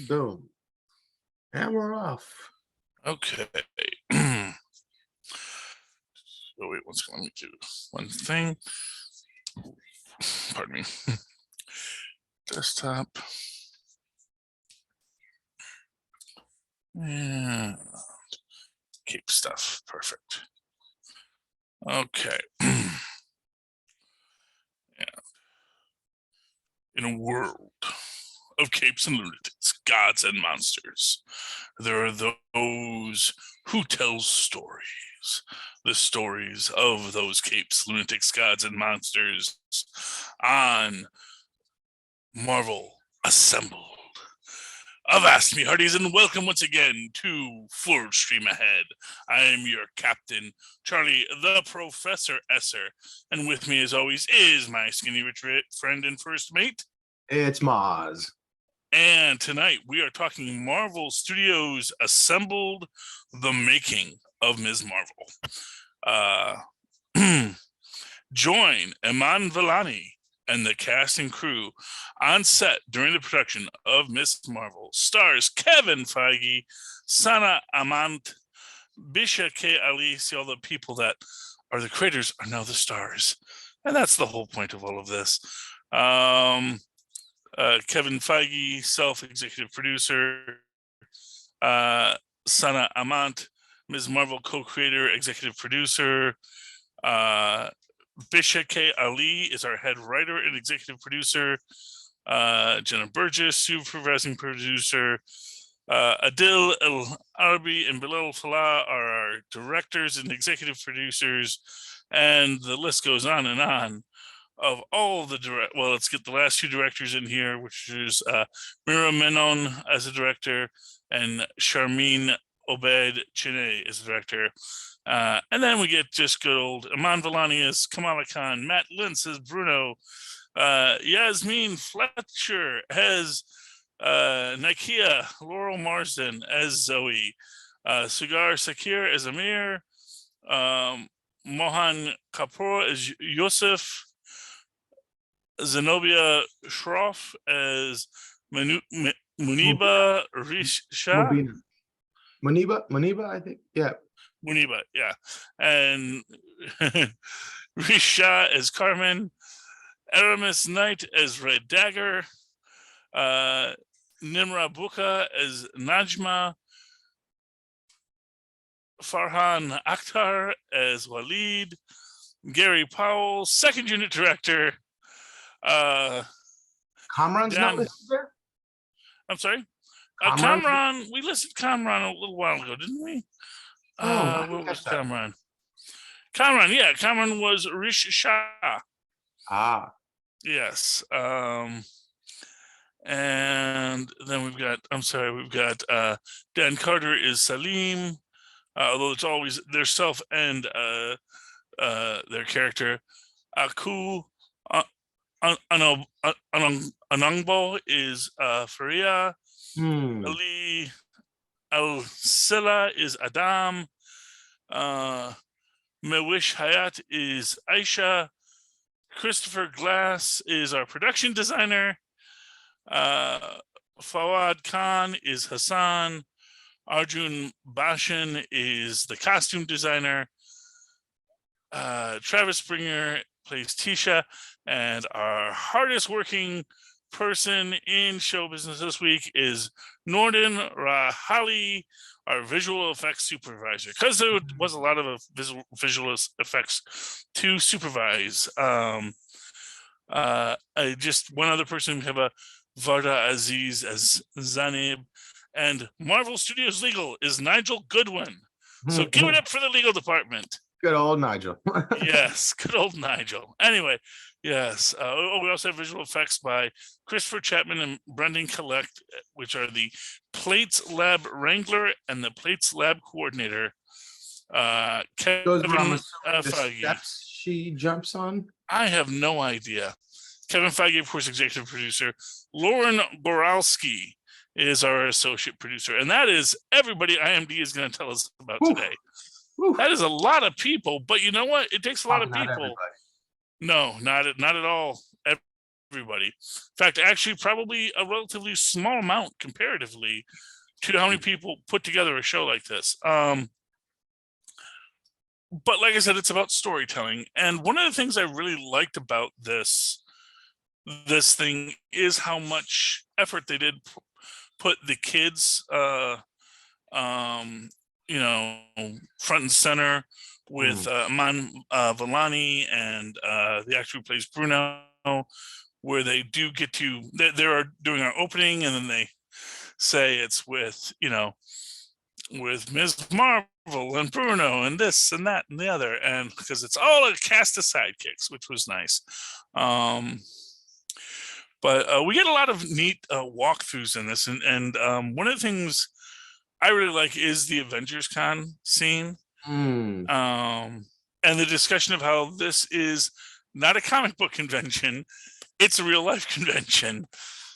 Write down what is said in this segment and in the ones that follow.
Boom. And we're off. Okay. Oh, wait, one second. Let me do one thing. Pardon me. Desktop. And Cape stuff. Perfect. Okay. In a world of capes and lunatics, gods and monsters, there are those who tell stories. The stories of those capes, lunatics, gods, and monsters on Marvel Assembled. Avast me, hearties, and welcome once again to Full Stream Ahead. I am your captain, Charlie the Professor Esser, and with me, as always, is my skinny rich friend and first mate. It's Mozz. And tonight we are talking Marvel Studios Assembled, the making of Ms. Marvel. Join Iman Vellani and the cast and crew on set during the production of Ms. Marvel. Stars Kevin Feige, Sana Amant, Bisha K. Ali. See, all the people that are the creators are now the stars. And that's the whole point of all of this. Kevin Feige, self-executive producer. Sana Amant, Ms. Marvel co-creator, executive producer. Bisha K. Ali is our head writer and executive producer. Jenna Burgess, supervising producer. Adil El Arabi and Bilal Falah are our directors and executive producers. And the list goes on and on of all the let's get the last two directors in here, which is Mira Menon as a director and Sharmeen Obed Chinay as a director. And then we get just good old Iman Vellani as Kamala Khan, Matt Lintz as Bruno, Yasmin Fletcher as Nakia, Laurel Marsden as Zoe, Sugar Sakir as Amir, Mohan Kapoor as Yusuf, Zenobia Shroff as Muniba Risha. Muniba, I think. Yeah. Muniba, yeah. And Risha as Carmen, Aramis Knight as Red Dagger, Nimra Buka as Najma, Farhan Akhtar as Walid, Gary Powell, second unit director. Kamran's not listed there? I'm sorry? Kamran, we listed Kamran a little while ago, didn't we? What was Kamran? Kamran was Rish Shah. Yes. And then we've got Dan Carter is Salim, although it's always their self and their character. Aku Anangbo is Faria. Ali Al-Silla is Adam. Mewish Hayat is Aisha. Christopher Glass is our production designer. Fawad Khan is Hassan. Arjun Bashan is the costume designer. Travis Springer plays Tisha. And our hardest working person in show business this week is Norden Rahali, our visual effects supervisor, because there was a lot of visual effects to supervise. Just one other person, we have a Varda Aziz as Zanib, and Marvel Studios Legal is Nigel Goodwin. So give it up for the legal department. Good old Nigel. Yes, good old Nigel. Anyway, yes. We also have visual effects by Christopher Chapman and Brendan Collect, which are the Plates Lab Wrangler and the Plates Lab Coordinator. Kevin Feige. Steps she jumps on? I have no idea. Kevin Feige, of course, executive producer. Lauren Boralski is our associate producer. And that is everybody IMD is going to tell us about today. That is a lot of people, but you know what? It takes a lot of people. No, not at all. everybody. In fact, actually, probably a relatively small amount comparatively to how many people put together a show like this. But like I said, it's about storytelling, and one of the things I really liked about this thing is how much effort they did put the kids, you know, front and center with Aman Vellani and the actor who plays Bruno, where they do get to they are doing our opening, and then they say it's with, you know, with Ms. Marvel and Bruno and this and that and the other, and because it's all a cast of sidekicks, which was nice. But we get a lot of neat walkthroughs in this, and one of the things I really like is the Avengers Con scene, and the discussion of how this is not a comic book convention, it's a real life convention.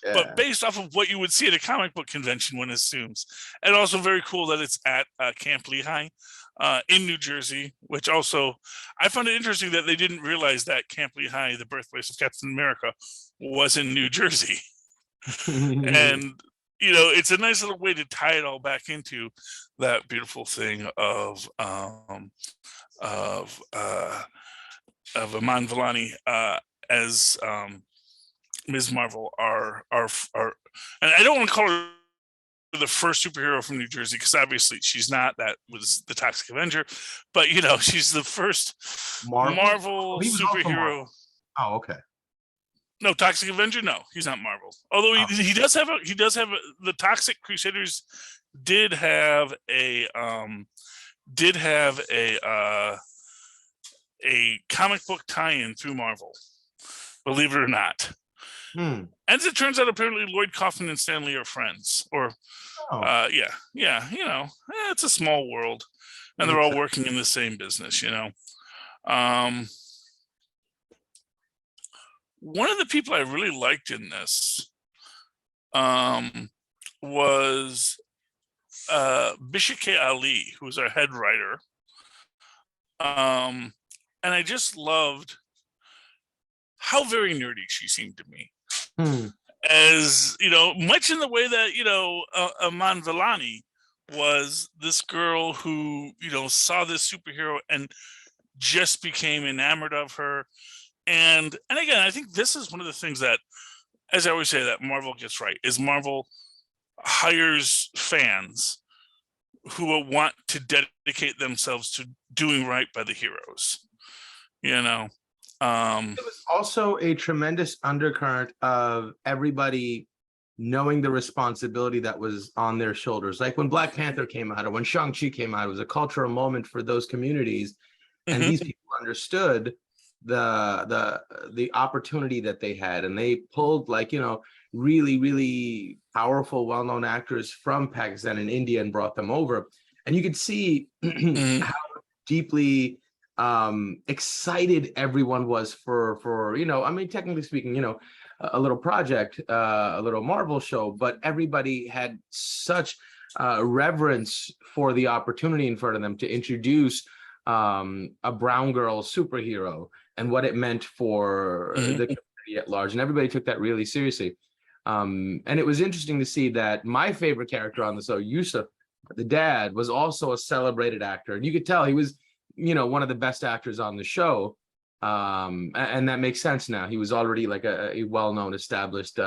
Yeah. But based off of what you would see at a comic book convention, one assumes. And also very cool that it's at Camp Lehigh in New Jersey, which also, I found it interesting that they didn't realize that Camp Lehigh, the birthplace of Captain America, was in New Jersey. And, you know, it's a nice little way to tie it all back into that beautiful thing of Aman Vellani as Ms. Marvel are, and I don't want to call her the first superhero from New Jersey, because obviously she's not. That was the Toxic Avenger, but you know, she's the first Marvel superhero. Oh, okay. No, Toxic Avenger. No, he's not Marvel. Although he does have the Toxic Crusaders did have a comic book tie-in through Marvel, believe it or not. As it turns out, apparently Lloyd Kaufman and Stan Lee are friends. Or, yeah, you know, it's a small world, and they're all working in the same business, you know. One of the people I really liked in this was Bishop K. Ali, who was our head writer. And I just loved how very nerdy she seemed to me. As you know, much in the way that, you know, Aman Vellani was this girl who, you know, saw this superhero and just became enamored of her. And again, I think this is one of the things that, as I always say, that Marvel gets right, is Marvel hires fans who will want to dedicate themselves to doing right by the heroes, you know. It was also a tremendous undercurrent of everybody knowing the responsibility that was on their shoulders. Like when Black Panther came out, or when Shang-Chi came out, it was a cultural moment for those communities. And these people understood the opportunity that they had, and they pulled, like, you know, really, really powerful, well-known actors from Pakistan and India and brought them over. And you could see how deeply excited everyone was for, you know, I mean, technically speaking, you know, a little project, a little Marvel show, but everybody had such reverence for the opportunity in front of them to introduce a brown girl superhero and what it meant for the community at large. And everybody took that really seriously. And it was interesting to see that my favorite character on the show, Yusuf, the dad, was also a celebrated actor. And you could tell he was, you know, one of the best actors on the show. And that makes sense now. He was already like a well-known, established,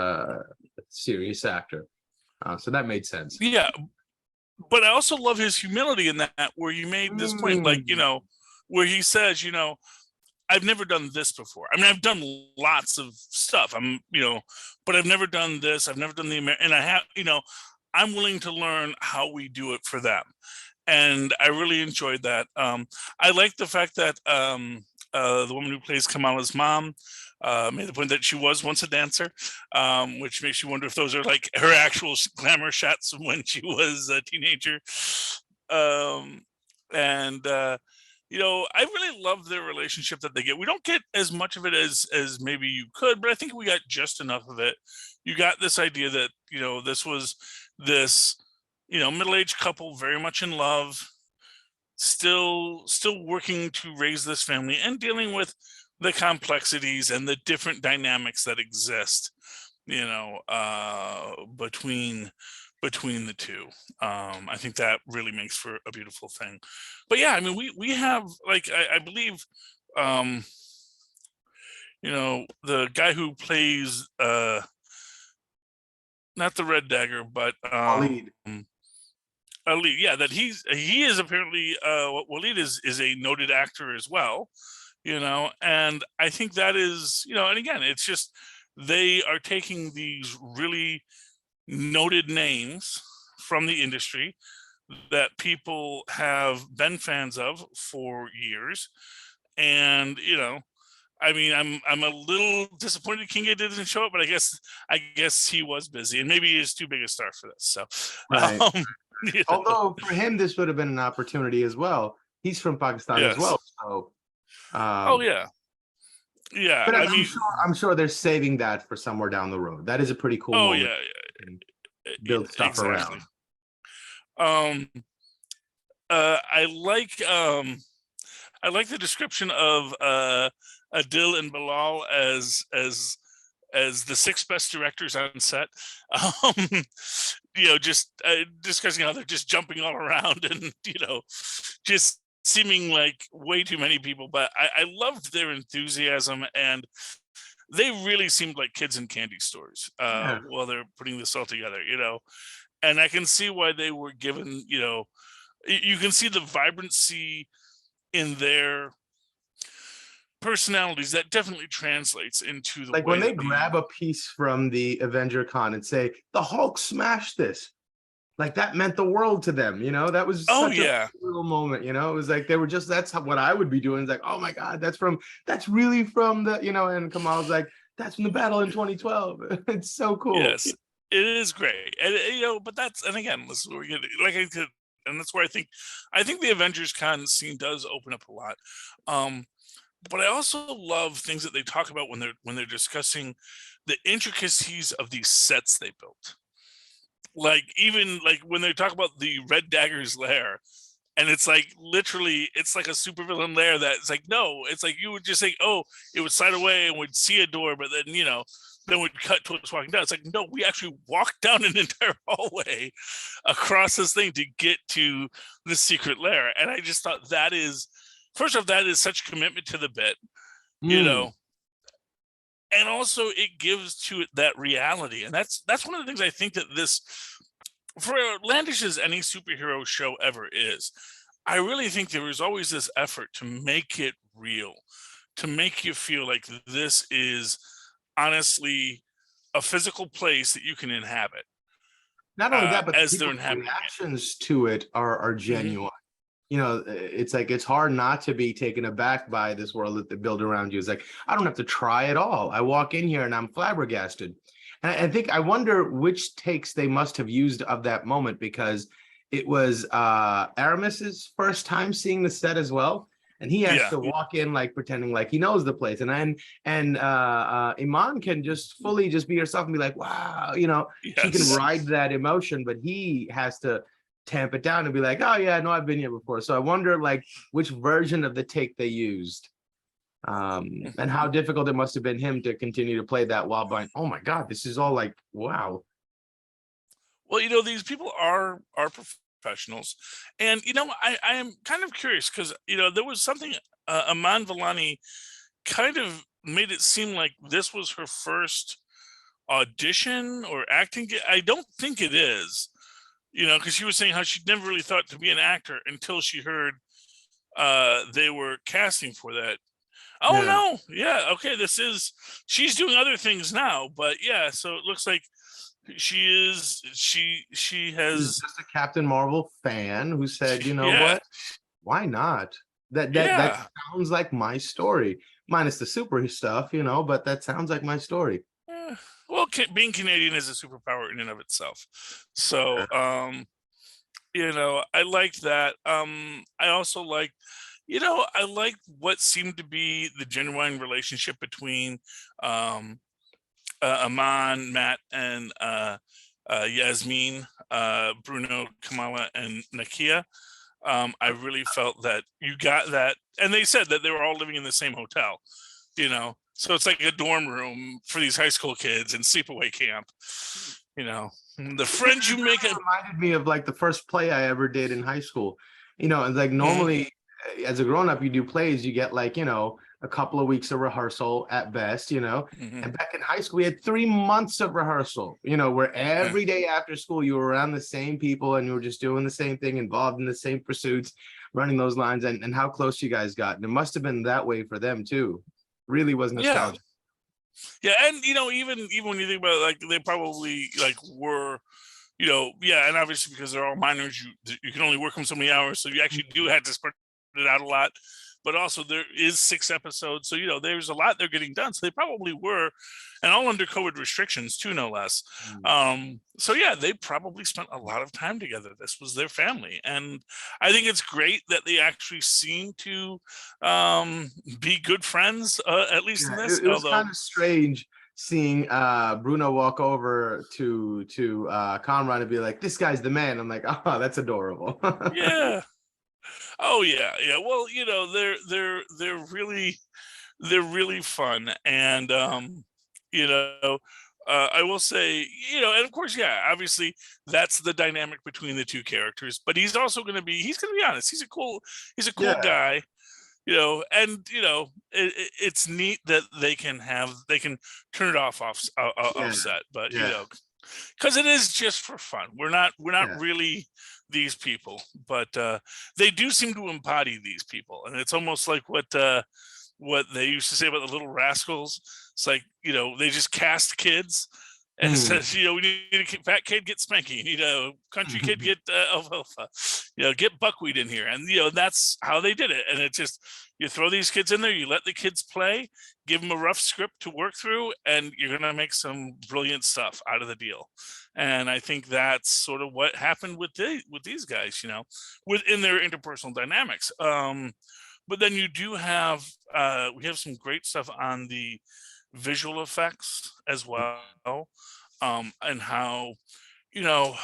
serious actor. So that made sense. Yeah. But I also love his humility in that, where you made this point, like, you know, where he says, you know, I've never done this before. I mean, I've done lots of stuff. You know, but I've never done this. I've never done and I have, you know, I'm willing to learn how we do it for them. And I really enjoyed that. I like the fact that the woman who plays Kamala's mom made the point that she was once a dancer, which makes you wonder if those are like her actual glamour shots when she was a teenager. You know, I really love their relationship that they get. We don't get as much of it as maybe you could, but I think we got just enough of it. You got this idea that, you know, this was this, you know, middle-aged couple very much in love, still working to raise this family and dealing with the complexities and the different dynamics that exist, you know, between the two. I think that really makes for a beautiful thing. But yeah, I mean, we have, like, I believe, um, you know, the guy who plays not the Red Dagger, but Waleed. Ali, yeah, that he is apparently Waleed is a noted actor as well, you know, and I think that is, you know, and again, it's just they are taking these really noted names from the industry that people have been fans of for years, and you know, I mean, I'm a little disappointed Kinga didn't show up, but I guess he was busy, and maybe he's too big a star for this. So, Right. you know, Although for him, this would have been an opportunity as well. He's from Pakistan as yes. well. So, Oh yeah, yeah. but I I'm mean, sure I'm sure they're saving that for somewhere down the road. That is a pretty cool oh moment. yeah, And yeah, build stuff exactly. around. Um, I like the description of Adil and Bilal as the six best directors on set. Um, you know, just discussing how they're just jumping all around and you know, just seeming like way too many people. But I loved their enthusiasm, and they really seemed like kids in candy stores Yeah. while they're putting this all together. You know, and I can see why they were given. You know, you can see the vibrancy in their personalities that definitely translates into the Like when way they that the grab a piece from the Avenger Con and say, the Hulk smashed this, like that meant the world to them, you know, that was oh such a yeah, little moment, you know, it was like they were just, that's what I would be doing. It's like, oh my God, that's really from the, you know, and Kamal's like, that's from the battle in 2012. It's so cool. yes, it is great, and you know, but that's, and again, this is where we get, like I said, and that's where I think the Avengers Con scene does open up a lot. Um, but I also love things that they talk about when they're discussing the intricacies of these sets they built. Like even like when they talk about the Red Dagger's lair, and it's like literally it's like a supervillain lair that it's like no, it's like you would just think, oh, it would slide away and would see a door, but then you know, then would cut to us walking down. It's like no, we actually walked down an entire hallway across this thing to get to the secret lair. And I just thought that is, first off, that is such commitment to the bit, you Mm. know, and also it gives to it that reality. And that's one of the things I think that this, for outlandish as any superhero show ever is, I really think there was always this effort to make it real, to make you feel like this is honestly a physical place that you can inhabit Not only that, but the as they're people's inhabiting reactions to it are it. genuine. You know, it's like it's hard not to be taken aback by this world that they build around you. It's like I don't have to try at all. I walk in here and I'm flabbergasted. And I think I wonder which takes they must have used of that moment because it was Aramis's first time seeing the set as well. And he has Yeah, to walk in like pretending like he knows the place. And Iman can just fully just be herself and be like, wow, you know, she can yes. ride that emotion, but he has to tamp it down and be like, oh yeah, no, I've been here before. So I wonder like which version of the take they used. And how difficult it must have been him to continue to play that while going, oh my God, this is all like, wow. Well, you know, these people are professionals, and you know, I am kind of curious because you know there was something Aman Vellani kind of made it seem like this was her first audition or acting I don't think it is, you know, because she was saying how she'd never really thought to be an actor until she heard they were casting for that. Oh Yeah. no, yeah, okay, she's doing other things now, but yeah, so it looks like she She's has, just a Captain Marvel fan who said, you know yeah, what? Why not? That yeah. sounds like my story, minus the super stuff, you know, but that sounds like my story. Well, being Canadian is a superpower in and of itself. So, you know, I liked that. I also like, you know, I like what seemed to be the genuine relationship between um, Aman, Matt, and Yasmin, Bruno, Kamala, and Nakia. I really felt that you got that, and they said that they were all living in the same hotel. you know. So it's like a dorm room for these high school kids in sleepaway camp, you know. The friends you make It reminded me of like the first play I ever did in high school. You know, and like normally as a grown-up, you do plays, you get like, you know, a couple of weeks of rehearsal at best, you know. And back in high school, we had 3 months of rehearsal, you know, where every day after school you were around the same people and you were just doing the same thing, involved in the same pursuits, running those lines, and how close you guys got. And it must have been that way for them too. Really was nostalgic. Yeah, and you know, even when you think about it, like they probably like were, you know, yeah, and obviously because they're all minors, you can only work them so many hours, so you actually do have to spread it out a lot. But also there is 6 episodes, so you know there's a lot they're getting done. So they probably were, and all under COVID restrictions too, no less. So yeah, they probably spent a lot of time together. This was their family, and I think it's great that they actually seem to be good friends, at least in this. It was kind of strange seeing Bruno walk over to Conrad and be like, "This guy's the man." I'm like, "Oh, that's adorable." Yeah. Oh yeah, yeah. Well, you know, they're really fun, and you know, I will say, you know, and of course, yeah, obviously that's the dynamic between the two characters. But he's also going to be honest. He's a cool guy, you know, and you know, it's neat that they can turn it off set, but you know, because it is just for fun. We're not really these people, but they do seem to embody these people, and it's almost like what they used to say about the Little Rascals. It's like, you know, they just cast kids and it says, you know, we need a fat kid, get Spanky, you need a country kid, get Alfalfa, you know, get Buckwheat in here. And, you know, that's how they did it. And it just, you throw these kids in there, you let the kids play, give them a rough script to work through, and you're going to make some brilliant stuff out of the deal. And I think that's sort of what happened with these guys, you know, within their interpersonal dynamics. But then you do have, we have some great stuff on the visual effects as well, and how, you know,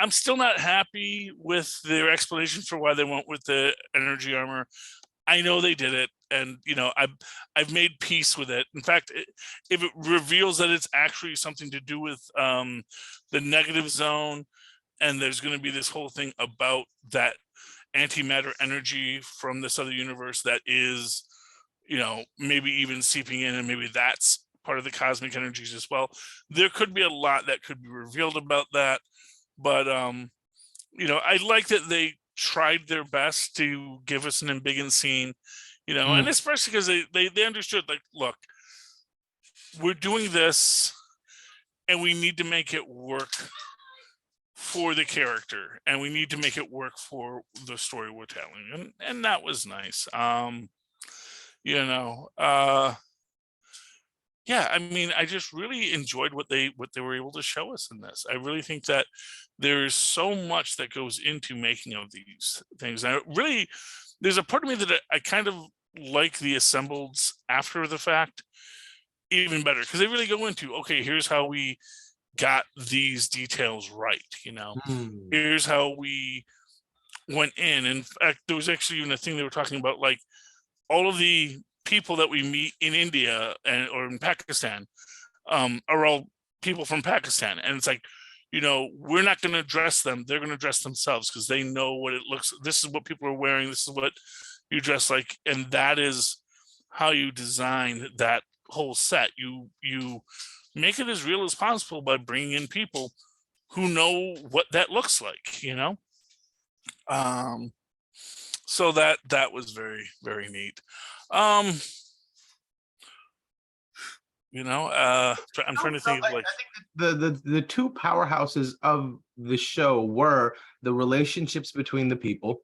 I'm still not happy with their explanation for why they went with the energy armor. I know they did it, and you know, I've made peace with it. In fact, if it reveals that it's actually something to do with the negative zone, and there's going to be this whole thing about that antimatter energy from this other universe that is, you know, maybe even seeping in, and maybe that's part of the cosmic energies as well. There could be a lot that could be revealed about that, but you know, I like that they tried their best to give us an embiggen scene, you know, and especially because they understood, like, look, we're doing this and we need to make it work for the character, and we need to make it work for the story we're telling, and that was nice. You know, yeah, I mean, I just really enjoyed what they were able to show us in this. I really think that there's so much that goes into making of these things. There's a part of me that I kind of like the assembleds after the fact even better, because they really go into, okay, here's how we got these details right, you know, here's how we went in. In fact, there was actually even a thing they were talking about, like all of the people that we meet in India or in Pakistan are all people from Pakistan. And it's like, you know, we're not going to dress them. They're going to dress themselves because they know what it looks. This is what people are wearing. This is what you dress like. And that is how you design that whole set. You make it as real as possible by bringing in people who know what that looks like, you know? So that was very, very neat. You know, I'm trying to think of, like, I think the two powerhouses of the show were the relationships between the people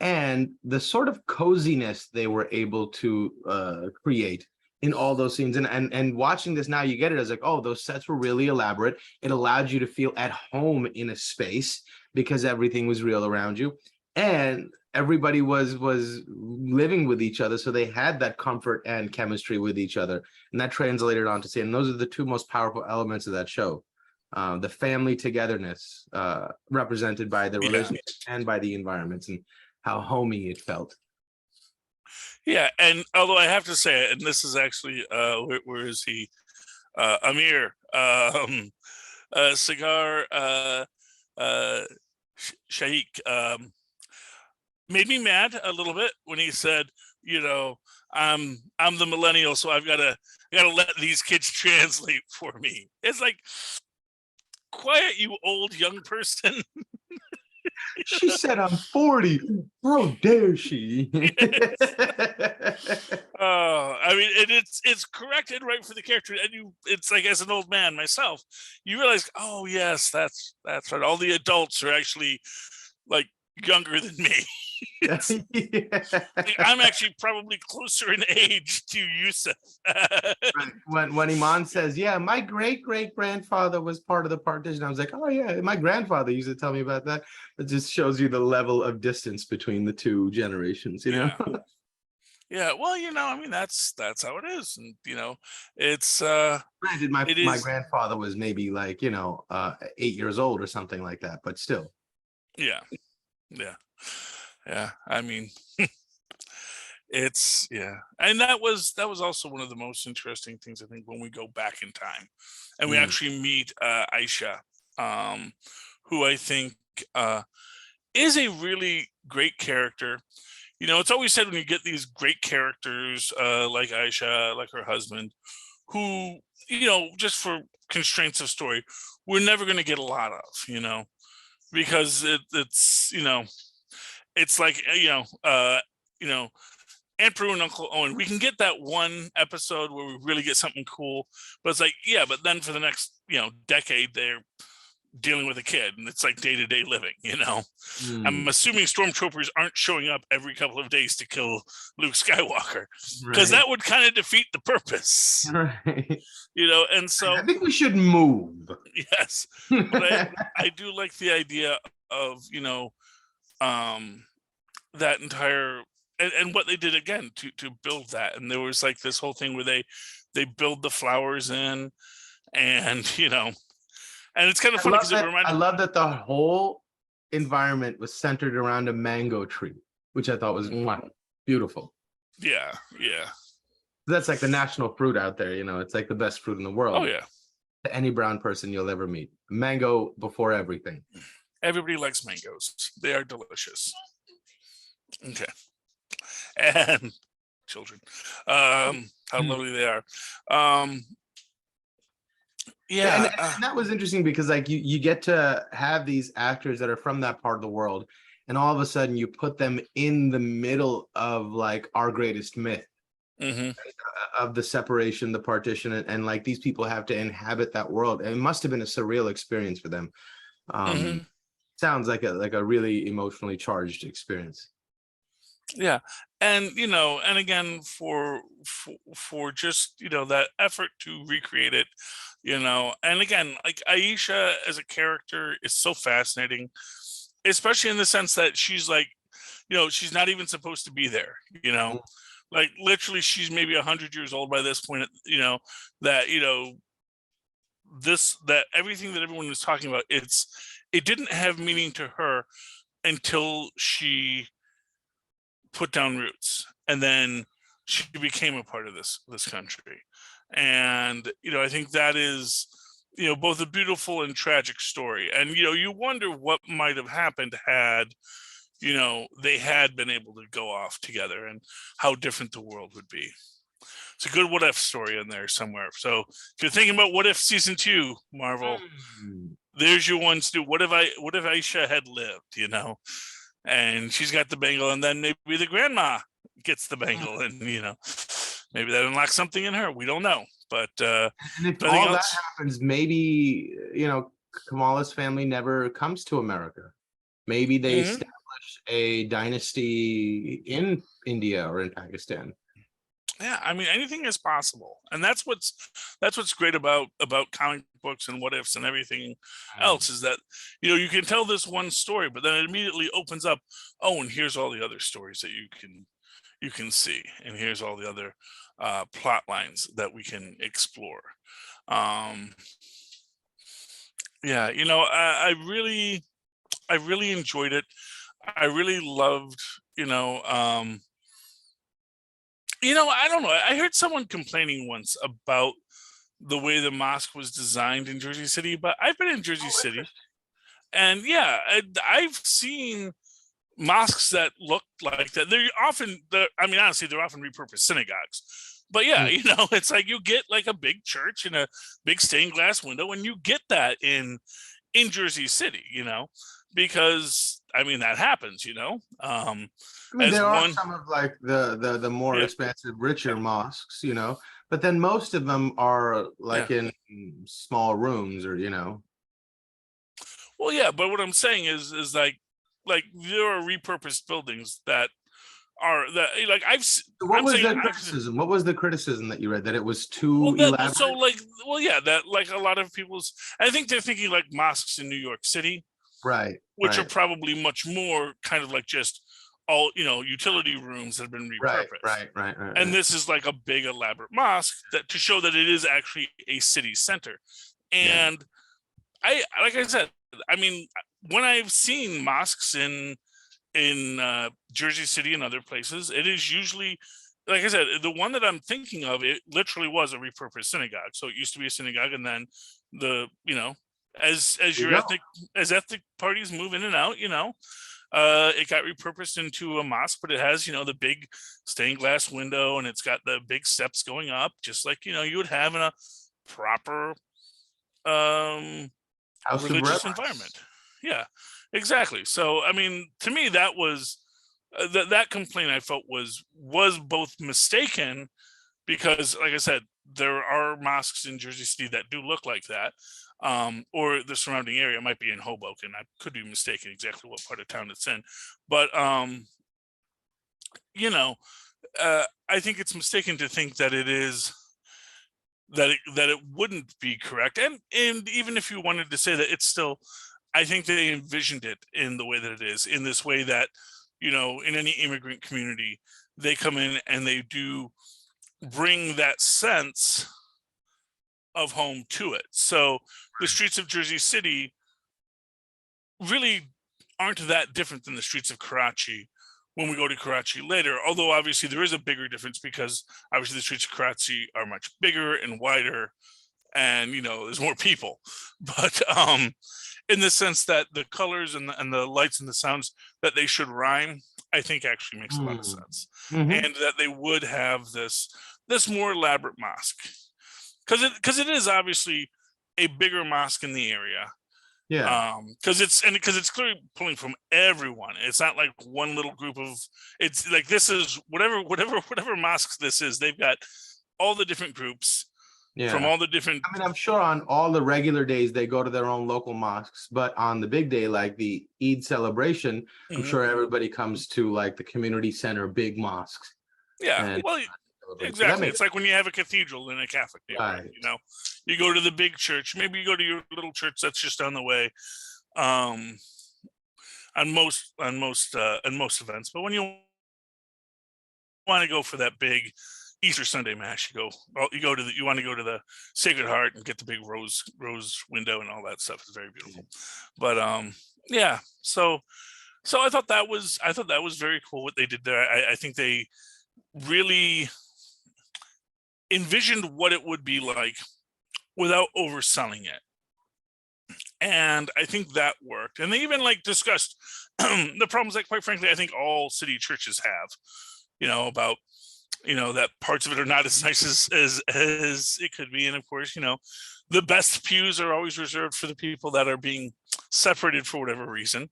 and the sort of coziness they were able to create in all those scenes. And watching this now, you get it as like, oh, those sets were really elaborate. It allowed you to feel at home in a space because everything was real around you. And everybody was living with each other, so they had that comfort and chemistry with each other, and that translated onto scene. And those are the two most powerful elements of that show: the family togetherness, represented by the relationship and by the environments, and how homey it felt. Yeah, and although I have to say, and this is actually where is he? Amir, Cigar, Shaikh, made me mad a little bit when he said, you know, I'm the millennial, so I gotta let these kids translate for me. It's like, quiet, you old young person. She said I'm 40. How dare she? Oh, I mean, and it's correct and right for the character, and it's like, as an old man myself, you realize, oh yes, that's right. All the adults are actually like younger than me. It's like, I'm actually probably closer in age to Yusuf. Right. When Iman says, "Yeah, my great great grandfather was part of the partition," I was like, "Oh yeah, my grandfather used to tell me about that." It just shows you the level of distance between the two generations, you know. Yeah, yeah. Well, I mean, that's how it is, and it's Granted, it my is. grandfather was maybe like 8 years old or something like that, but still. Yeah, yeah, yeah. I mean, it's yeah, and that was also one of the most interesting things, I think, when we go back in time and we Mm, actually meet Aisha, um, who I think uh, is a really great character. It's always said when you get these great characters like Aisha, like her husband, who just for constraints of story, we're never going to get a lot of, because it's like you know Aunt Prue and Uncle Owen. We can get that one episode where we really get something cool, but it's like, yeah, but then for the next decade they're dealing with a kid, and it's like day-to-day living. I'm mm, assuming stormtroopers aren't showing up every couple of days to kill Luke Skywalker, because right. that would kind of defeat the purpose. Right. And I so, think we should move. yes, but I do like the idea of um that entire, and what they did again to build that. And there was like this whole thing where they build the flowers in, and and it's kind of I funny love because it that. I reminded. love that the whole environment was centered around a mango tree, which I thought was beautiful. Yeah, yeah. That's like the national fruit out there. It's like the best fruit in the Oh world yeah, to any brown person you'll ever meet. Mango before everything. everybody likes mangoes. They are delicious. Okay. And children, how Mm. lovely they are. um Yeah, and, yeah. and and that was interesting because like you get to have these actors that are from that part of the world, and all of a sudden you put them in the middle of like our greatest myth Hmm. of the separation, the partition, and like these people have to inhabit that world. And it must have been a surreal experience for them. Um, Hmm. sounds like a really emotionally charged experience. Yeah, and and again, for just that effort to recreate it, and again, like, Aisha as a character is so fascinating, especially in the sense that she's like, she's not even supposed to be there. Like, literally, she's maybe 100 years old by this point. That that everything that everyone is talking about, it didn't have meaning to her until she put down roots, and then she became a part of this country. And I think that is both a beautiful and tragic story. And you wonder what might have happened had they had been able to go off together, and how different the world would be. It's a good what if story in there somewhere. So if you're thinking about what if season 2, Marvel, Mm. there's your one to do. What if Aisha had lived, and she's got the bangle, and then maybe the grandma gets the bangle, and maybe that unlocks something in her. We don't know, but And if if nothing all that else. happens, maybe Kamala's family never comes to America. Maybe they Hmm. establish a dynasty in India or in Pakistan. Yeah, I mean, anything is possible, and that's what's great about comic books and what ifs and everything Mm. else, is that you can tell this one story, but then it immediately opens up. Oh, and here's all the other stories that you can see, and here's all the other plot lines that we can explore. um yeah, I really enjoyed it. I really loved, I don't know. I heard someone complaining once about the way the mosque was designed in Jersey City, but I've been in Jersey Oh, City, interesting. and yeah, I've seen mosques that look like that. I mean, honestly, they're often repurposed synagogues. But yeah, Mm. it's like you get like a big church and a big stained glass window, and you get that in Jersey City, because I mean that happens, I mean, as there are one, some of like the more yeah, expansive, richer mosques, but then most of them are yeah. like in small rooms or. Well, yeah, but what I'm saying is like there are repurposed buildings that are that like So what I'm was saying the I've criticism? What was the criticism that you read? That it was well too that so elaborate? like well yeah that like a lot of people's I think they're thinking like mosques in New York City, Right, which are right, probably much more kind of like just all utility rooms that have been right, repurposed. right, right, right, And right. this is like a big elaborate mosque that to show that it is actually a city center. Yeah. And like I said, I mean, when I've seen mosques in Jersey City and other places, it is usually, like I said, the one that I'm thinking of, it literally was a repurposed synagogue. So it used to be a synagogue, and then the as There you your go. ethnic parties move in and out, it got repurposed into a mosque, but it has the big stained glass window, and it's got the big steps going up, just like you would have in a proper um House of religious Reverence. environment. Yeah, exactly. So I mean, to me, that was that complaint I felt was both mistaken because, like I said, there are mosques in Jersey City that do look like that, or the surrounding area. Might be in Hoboken. I could be mistaken exactly what part of town it's in, but you know, I think it's mistaken to think that it is that it wouldn't be correct, and even if you wanted to say that, it's still, I think they envisioned it in the way that it is, in this way that in any immigrant community, they come in and they do bring that sense of home to it. So the streets of Jersey City really aren't that different than the streets of Karachi when we go to Karachi later. Although obviously there is a bigger difference because obviously the streets of Karachi are much bigger and wider, and there's more people. But in the sense that the colors and the lights and the sounds that they should rhyme, I think actually makes a lot of Mm. sense, Hmm. and that they would have this more elaborate mosque because it is obviously a bigger mosque in the area, Yeah. because it's clearly pulling from everyone. It's not like one little group of, it's like this is whatever mosques this is, they've got all the different groups from Yeah. all the different. I mean, I'm sure on all the regular days they go to their own local mosques, but on the big day, like the Eid celebration, I'm Mhm. sure everybody comes to like the community center, big mosques, Yeah, and well, celebrate. So that exactly. makes It's like when you have a cathedral in a Catholic neighborhood, right. you go to the big church, maybe you go to your little church that's just down the way, um, on most events. But when you want to go for that big Easter Sunday mass, you want to go to the Sacred Heart and get the big rose window and all that stuff. It's very beautiful. But yeah, so I thought that was very cool what they did there. I think they really envisioned what it would be like without overselling it. And I think that worked. And they even like discussed the problems that, quite frankly, I think all city churches have, about that parts of it are not as nice as it could be. And of course, the best pews are always reserved for the people that are being separated for whatever reason,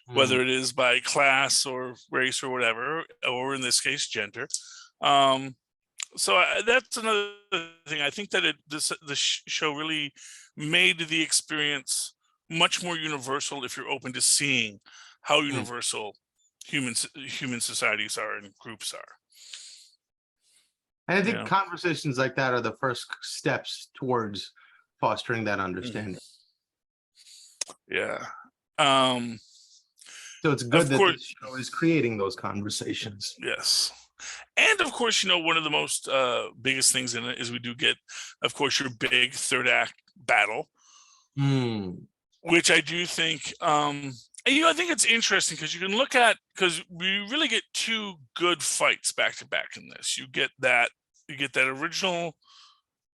Mm. whether it is by class or race or whatever, or in this case, gender. Um, so that's another thing. I think that the show really made the experience much more universal if you're open to seeing how Mm. universal human societies are and groups are. And I think Yeah. conversations like that are the first steps towards fostering that Mm. understanding. Yeah. Um, So it's good of that course, this show is creating those conversations. yes. And of course, one of the most biggest things in it is we do get, of course, your big third act battle, Mm. which I do think I think it's interesting because you can look at, because we really get two good fights back to back in this. You get that original.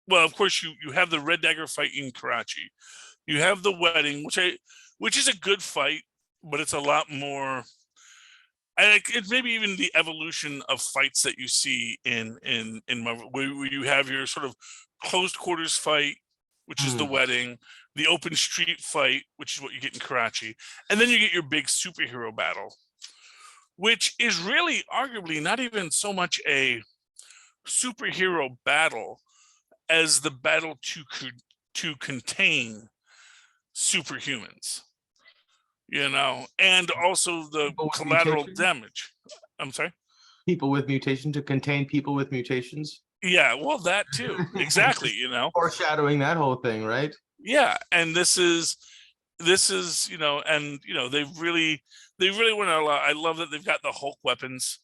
Well, of course, you have the Red Dagger fight in Karachi. You have the wedding, which is a good fight, but it's a lot more. And it's maybe even the evolution of fights that you see in Marvel, where you have your sort of closed quarters fight, which is the wedding, the open street fight, which is what you get in Karachi, and then you get your big superhero battle, which is really arguably not even so much a superhero battle as the battle to contain superhumans, and also the People with collateral mutation? damage. I'm sorry. People with mutation, to contain people with mutations. Yeah, well, that too, exactly. Foreshadowing that whole thing, right? Yeah, and this is and they really went a lot. I love that they've got the Hulk weapons,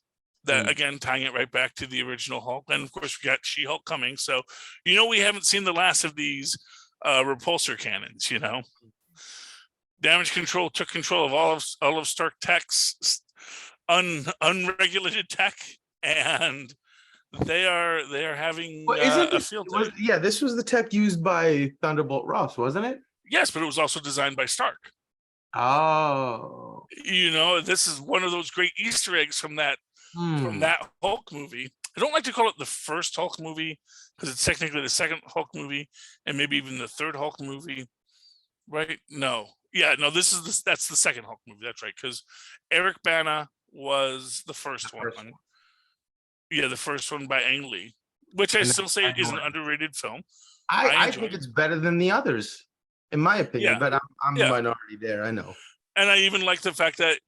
that again tying it right back to the original Hulk, and of course we got She-Hulk coming. So we haven't seen the last of these repulsor cannons. Damage Control took control of all of Stark Tech's unregulated tech, and they are having Well, isn't a it? field day. Yeah, this was the tech used by Thunderbolt Ross, wasn't it? Yes, but it was also designed by Stark. Oh. This is one of those great Easter eggs from that Hulk movie. I don't like to call it the first Hulk movie because it's technically the second Hulk movie and maybe even the third Hulk movie, right? No, that's the second Hulk movie. That's right, because Eric Bana was the first one. Yeah, the first one by Ang Lee, which I still say is an underrated film. I think it's better than the others, in my opinion. But I'm a minority there. I know. And I even like the fact that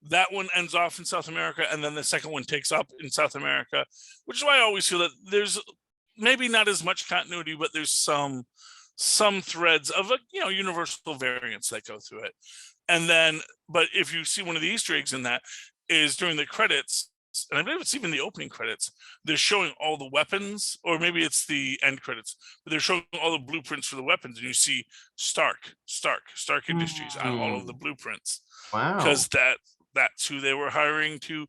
that one ends off in South America, and then the second one takes up in South America, which is why I always feel that there's maybe not as much continuity, but there's some threads of universal variants that go through it. And then, but if you see one of the Easter eggs in that is during the credits, and I believe it's even the opening credits, they're showing all the weapons, or maybe it's the end credits, but they're showing all the blueprints for the weapons, and you see Stark Industries on all of the blueprints. Wow. Because that's who they were hiring to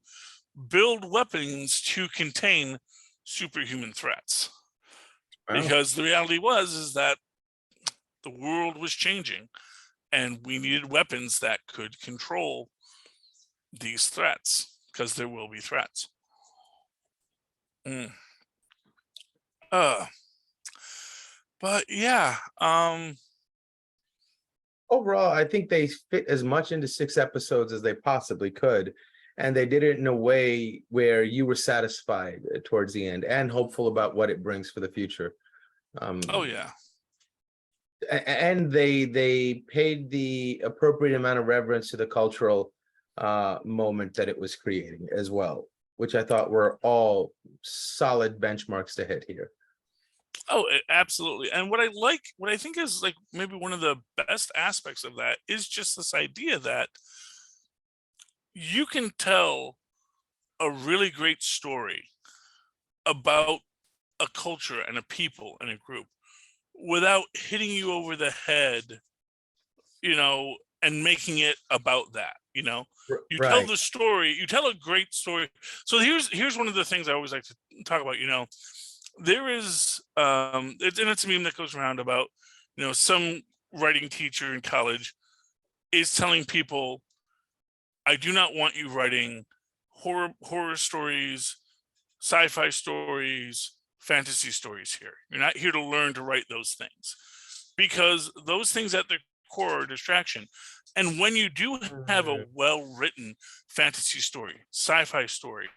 build weapons to contain superhuman threats. Wow. Because the reality is that the world was changing, and we needed weapons that could control these threats, because there will be threats. But yeah. Overall, I think they fit as much into 6 episodes as they possibly could. And they did it in a way where you were satisfied towards the end and hopeful about what it brings for the future. Oh, yeah. And they paid the appropriate amount of reverence to the cultural moment that it was creating as well, which I thought were all solid benchmarks to hit here. Oh, absolutely. And what I think is like maybe one of the best aspects of that is just this idea that you can tell a really great story about a culture and a people and a group without hitting you over the head, and making it about that. You tell the story, you tell a great story. So here's one of the things I always like to talk about. There is and it's a meme that goes around about some writing teacher in college is telling people, I do not want you writing horror stories, sci-fi stories, fantasy stories here. You're not here to learn to write those things, because those things at their core are distraction. And when you do have a well-written fantasy story, sci-fi story,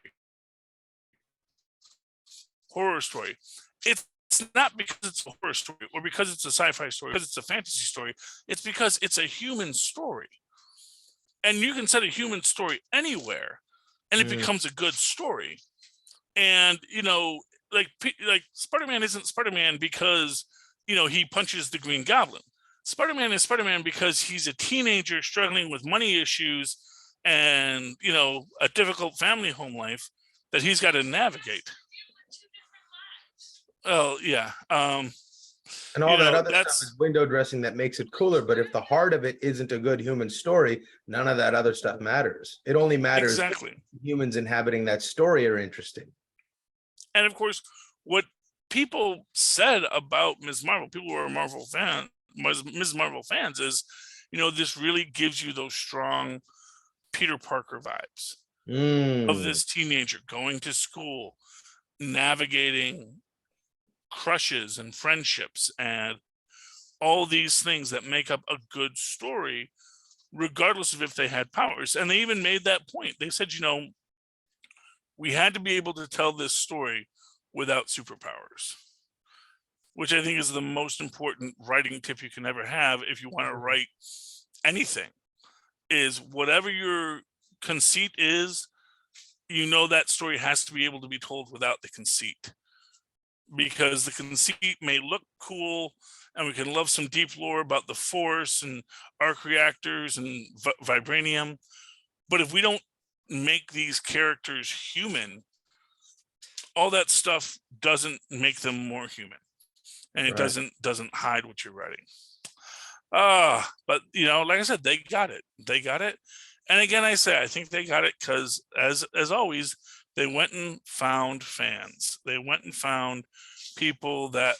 horror story, it's not because it's a horror story or because it's a sci-fi story, because it's a fantasy story. It's because it's a human story. And you can set a human story anywhere and it becomes a good story. And, like Spider-Man isn't Spider-Man because, he punches the Green Goblin. Spider-Man is Spider-Man because he's a teenager struggling with money issues and, a difficult family home life that he's got to navigate. Oh, yeah. And You all that know, other stuff is window dressing that makes it cooler. But if the heart of it isn't a good human story, none of that other stuff matters. It only matters if exactly. humans inhabiting that story are interesting. And of course, what people said about Ms. Marvel, people who are Marvel fan, Ms. Marvel fans, is, you know, this really gives you those strong Peter Parker vibes of Mm, this teenager going to school, navigating crushes and friendships and all these things that make up a good story, regardless of if they had powers. And they even made that point. They said, you know, we had to be able to tell this story without superpowers, which I think is the most important writing tip you can ever have if you want to write anything, is whatever your conceit is, you know, that story has to be able to be told without the conceit, because the conceit may look cool and we can love some deep lore about the force and arc reactors and vibranium, but if we don't make these characters human, all that stuff doesn't make them more human, and it right. doesn't hide what you're writing. But you know, like I said, they got it. They got it. And again, I say I think they got it because, as always, they went and found fans. They went and found people that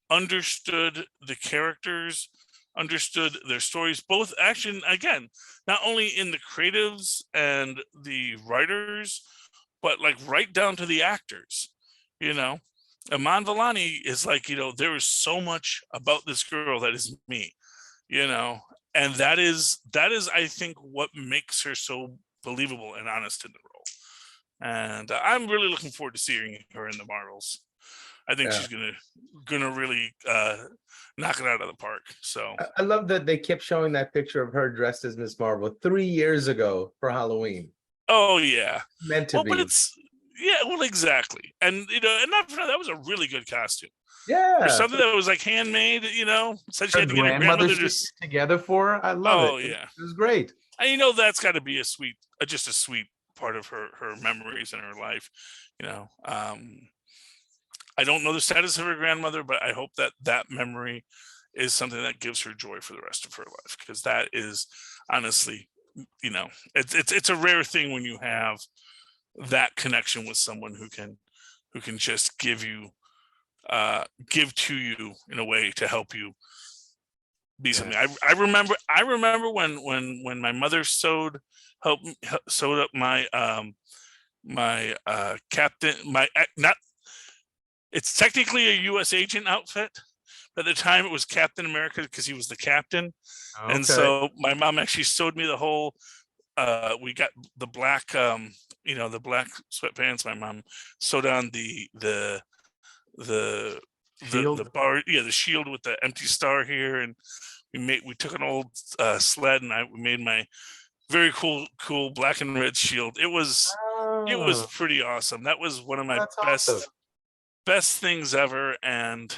understood the characters, understood their stories, both action, again, not only in the creatives and the writers, but like right down to the actors. You know, Iman Vellani is like, you know, there is so much about this girl that is me, you know, and that is I think what makes her so believable and honest in the role. And I'm really looking forward to seeing her in the Marvels. I think Yeah. she's gonna really knock it out of the park. So I love that they kept showing that picture of her dressed as Miss Marvel 3 years ago for Halloween. oh yeah. Meant to Well, but be. it's, yeah, well, exactly. And you know, and not for that was a really good costume. For Yeah. something that was like handmade, you know, said she Her had to get her grandmother grandmother to stitched it together for her. I love it. oh It yeah. was great. And you know, that's got to be a sweet, just a sweet part of her memories and her life, you know. I don't know the status of her grandmother, but I hope that that memory is something that gives her joy for the rest of her life, because that is honestly, you know, it's a rare thing when you have that connection with someone who can just give to you in a way to help you be something. Yeah. I remember when my mother sewed up my captain, not, it's technically a US agent outfit. At the time it was Captain America because he was the captain. And Okay. so my mom actually sewed me the whole, we got the black, you know, the black sweatpants. My mom sewed on the Shield. the bar, yeah, the shield with the empty star here. And we took an old sled, and we made my very cool black and red shield. It was Oh, pretty awesome. That was one of my that's awesome. best things ever. And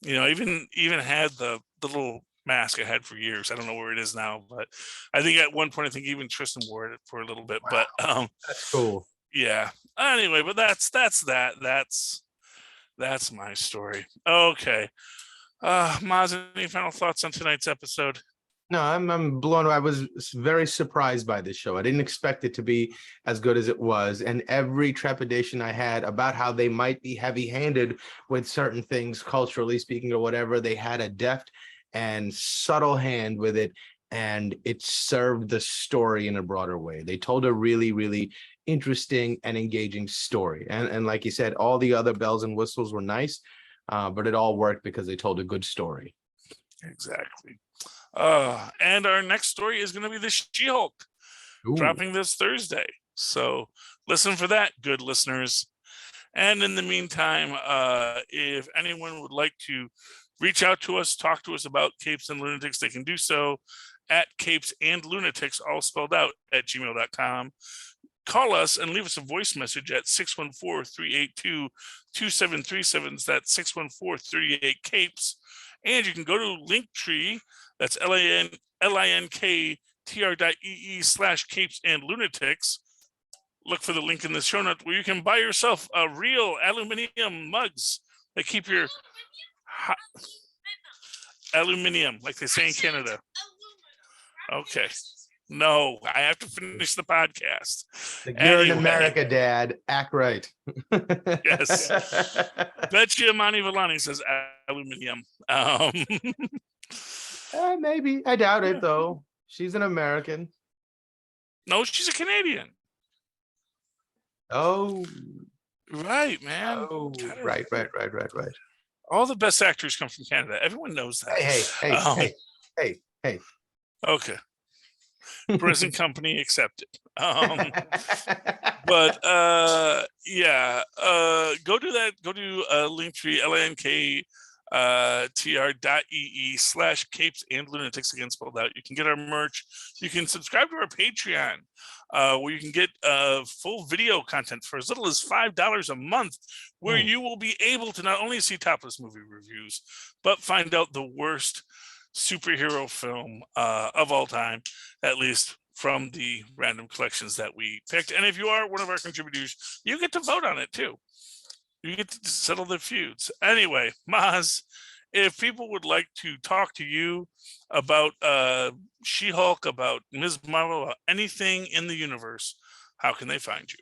you know, even had the little mask I had for years. I don't know where it is now, but I think at one point, I think even Tristan wore it for a little bit. Wow. But That's cool. yeah. Anyway, but that's my story. Okay. Maz, any final thoughts on tonight's episode? No, I'm blown away. I was very surprised by this show. I didn't expect it to be as good as it was. And every trepidation I had about how they might be heavy-handed with certain things, culturally speaking, or whatever, they had a deft and subtle hand with it. And it served the story in a broader way. They told a really, really interesting and engaging story. And like you said, all the other bells and whistles were nice, but it all worked because they told a good story. Exactly. And our next story is going to be the She-Hulk, Ooh. dropping this Thursday. So listen for that, good listeners. And in the meantime, if anyone would like to reach out to us, talk to us about Capes and Lunatics, they can do so at CapesandLunatics, all spelled out, at gmail.com. Call us and leave us a voice message at 614-382-2737. That's 614-38-CAPES. And you can go to Linktree, that's linktr.ee/Capes and Lunatics. Look for the link in the show note where you can buy yourself a real aluminum mugs that keep your Aluminium, like they say in Canada. Okay. No, I have to finish the podcast. Like, you're in Anyway. America, Dad. Act right. Yes. Bet you Monty Villani says aluminium. Maybe. I doubt Yeah. it, though. She's an American. No, she's a Canadian. Oh. Right, man. Oh, Gotta- right. All the best actors come from Canada. Everyone knows that. Hey. Okay. Present company accepted. But yeah, go do that. Go to Linktree, linktr.ee/capes and lunatics, again spelled out. You can get our merch. You can subscribe to our Patreon, where you can get full video content for as little as $5 a month, where you will be able to not only see topless movie reviews, but find out the worst superhero film of all time, at least from the random collections that we picked. And if you are one of our contributors, you get to vote on it too. You get to settle the feuds. Anyway, Mozz, if people would like to talk to you about She-Hulk, about Ms. Marvel, about anything in the universe, how can they find you?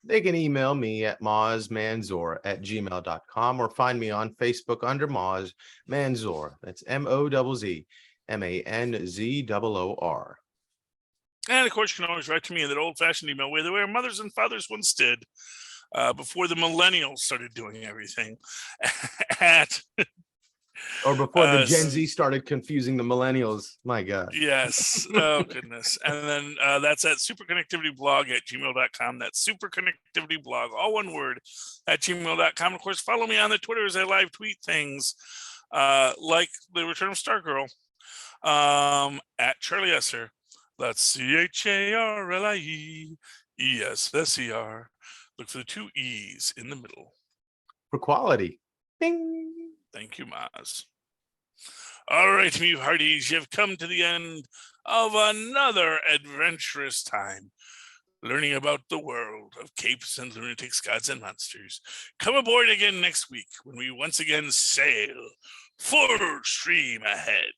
They can email me at mozzmanzor@gmail.com or find me on Facebook under Mozz Manzor. That's MOZZMANZOOR. And of course, you can always write to me in that old-fashioned email way the way our mothers and fathers once did, before the millennials started doing everything. Or before the Gen Z started confusing the millennials. My God. Yes. Oh, goodness. And then that's at superconnectivityblog@gmail.com. That's superconnectivityblog, all one word, at gmail.com. Of course, follow me on the Twitter as I live tweet things like the Return of Stargirl, at Charlie Esser. That's CharlieEsser. Look for the 2 E's in the middle. For quality. Ding. Thank you, Mozz. All right, me hearties, you've come to the end of another adventurous time learning about the world of Capes and Lunatics, Gods and Monsters. Come aboard again next week when we once again sail full stream ahead.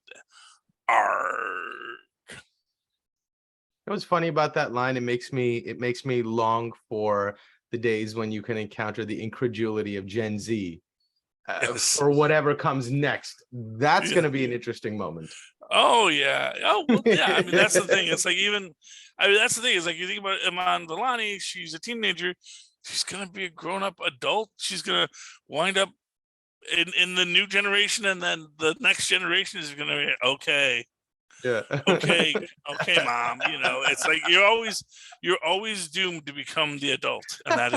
Arg. What's funny about that line? It makes me long for the days when you can encounter the incredulity of Gen Z for whatever comes next. That's going to be an interesting moment. Oh yeah. Oh well, yeah. I mean, that's the thing. It's like that's the thing. Is like you think about Iman Vellani. She's a teenager. She's going to be a grown-up adult. She's going to wind up in the new generation, and then the next generation is going to be okay. Yeah. Okay, mom. You know, it's like you're always doomed to become the adult, and that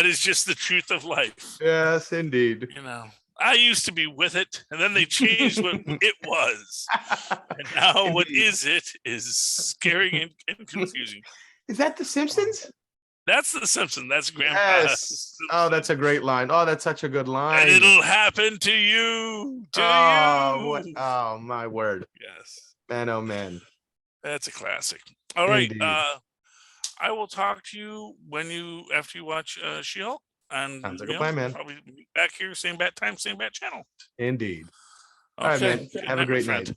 is just the truth of life. Yes, indeed. You know, I used to be with it, and then they changed what it was, and now indeed. What is it is scary and confusing. Is that The Simpsons? That's The Simpsons. That's Grandpa. Yes. Oh, that's a great line. Oh, that's such a good line. And it'll happen to you. Oh, my word. Yes. Man, oh man. That's a classic. All right. Indeed. I will talk to you after you watch She-Hulk. And sounds like a plan, man. Probably back here, same bat time, same bat channel. Indeed. Okay. All right, man. Have a great night.